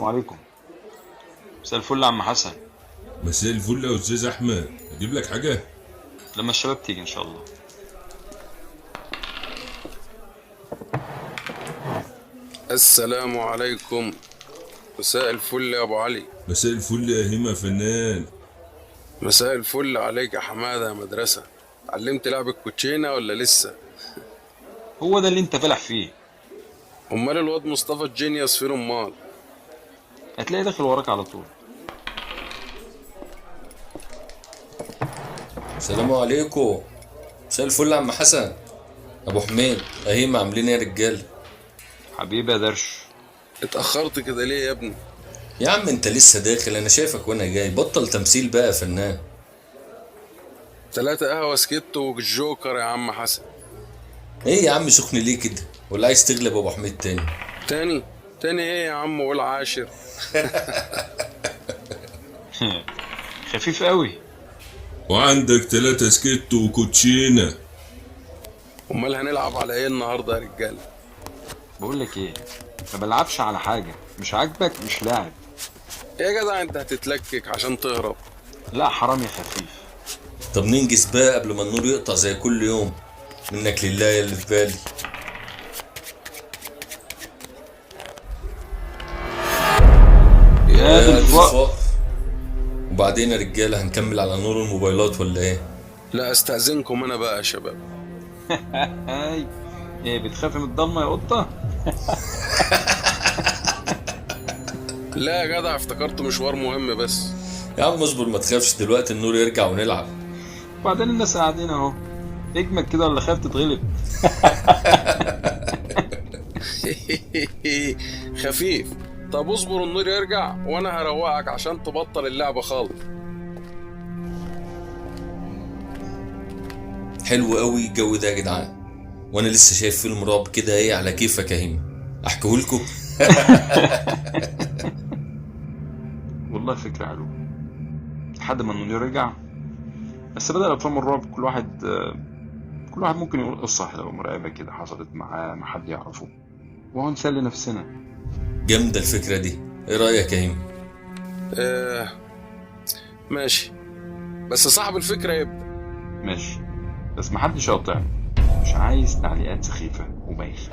السلام عليكم. مساء الفل يا عم حسن. مساء الفل يا استاذ احمد، اجيب لك حاجه؟ لما الشباب تيجي ان شاء الله. السلام عليكم. مساء الفل يا ابو علي. مساء الفل يا هيما فنان. مساء الفل عليك يا حماده يا مدرسه. علمت لعب الكوتشينه ولا لسه؟ هو ده اللي انت فالح فيه. امال الواد مصطفى الجينيوس فين امال؟ هتلاقي داخل وراك على طول. السلام عليكم. مساء الفل يا عم حسن. ابو حميد اهيم عاملين ايه يا رجاله؟ حبيبي يا درش. اتاخرت كده ليه يا ابني؟ يا عم انت لسه داخل، انا شايفك وانا جاي. بطل تمثيل بقى يا فنان. 3 قهوه سكت والجوكر يا عم حسن. ايه يا عم سخن ليه كده؟ ولا عايز تغلب ابو حميد تاني؟ تاني ايه يا عم؟ قول عاشر. خفيف قوي. وعندك 3 سكت وكوتشينه. امال هنلعب على ايه النهارده يا رجاله؟ بقول لك ايه، ما بلعبش على حاجه مش عاجبك مش لاعب. ايه يا جدع انت هتتلكك عشان تهرب؟ لا حرام يا خفيف. طب ننجز بقى قبل ما النور يقطع زي كل يوم. منك لله يا اللي في بالي. يا دي الفقر. الفقر. وبعدين يا رجاله هنكمل على نور الموبايلات ولا ايه؟ لا استاذنكم انا بقى يا شباب. هاي ايه، بتخافي من الضلمه يا قطه؟ لا يا جدع افتكرت مشوار مهم بس. يا عم اصبر ما تخافش، دلوقتي النور يرجع ونلعب. وبعدين الناس قاعدين اهو. اجمد كده ولا خايف تتغلب؟ خفيف. طب اصبر النور يرجع وانا هروقك عشان تبطل اللعبة خالص. حلو قوي الجو ده يا جدعان. وانا لسه شايف فيلم رعب كده، ايه على كيفك يا هيما؟ احكيهولكوا. والله فكره حلوه لحد ما النور يرجع. بس بدل افلام الرعب كل واحد ممكن يقول قصه حلوه مرعبه كده حصلت معاه ما حد يعرفه، وهو نسلي نفسنا. جامده الفكره دي، ايه رايك يا هيما؟ ماشي، بس صاحب الفكرة يبدأ. ماشي، بس محدش يقاطعني. مش عايز تعليقات سخيفه وبايخه.